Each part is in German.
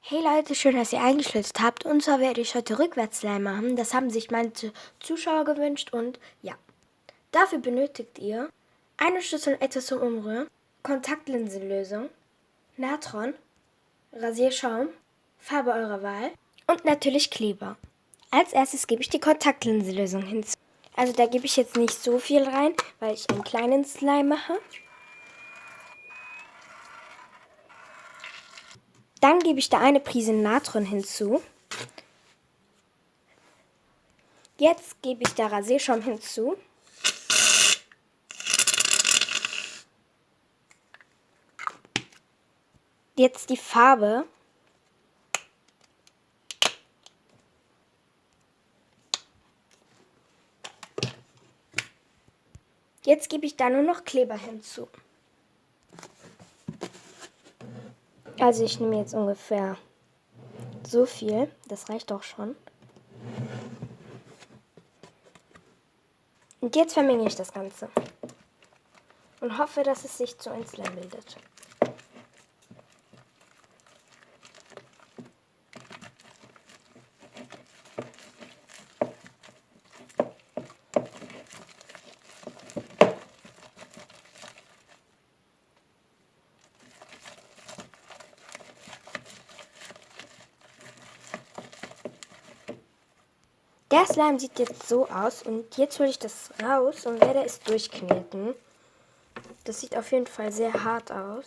Hey Leute, schön, dass ihr eingeschaltet habt. Und zwar werde ich heute Rückwärtsslime machen. Das haben sich manche Zuschauer gewünscht und ja. Dafür benötigt ihr eine Schüssel und etwas zum Umrühren, Kontaktlinsenlösung, Natron, Rasierschaum, Farbe eurer Wahl und natürlich Kleber. Als erstes gebe ich die Kontaktlinsenlösung hinzu. Also da gebe ich jetzt nicht so viel rein, weil ich einen kleinen Slime mache. Dann gebe ich da eine Prise Natron hinzu. Jetzt gebe ich da Rasierschaum hinzu. Jetzt die Farbe. Jetzt gebe ich da nur noch Kleber hinzu. Also ich nehme jetzt ungefähr so viel. Das reicht auch schon. Und jetzt vermenge ich das Ganze. Und hoffe, dass es sich zu einem Slime bildet. Der Slime sieht jetzt so aus und jetzt hole ich das raus und werde es durchkneten. Das sieht auf jeden Fall sehr hart aus.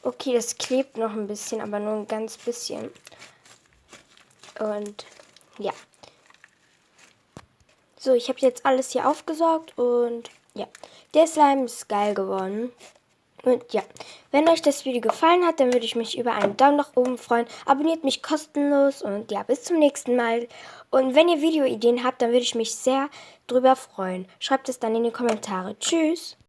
Okay, das klebt noch ein bisschen, aber nur ein ganz bisschen. Und ja. So, ich habe jetzt alles hier aufgesaugt und ja, der Slime ist geil geworden. Und ja, wenn euch das Video gefallen hat, dann würde ich mich über einen Daumen nach oben freuen. Abonniert mich kostenlos und ja, bis zum nächsten Mal. Und wenn ihr Videoideen habt, dann würde ich mich sehr drüber freuen. Schreibt es dann in die Kommentare. Tschüss!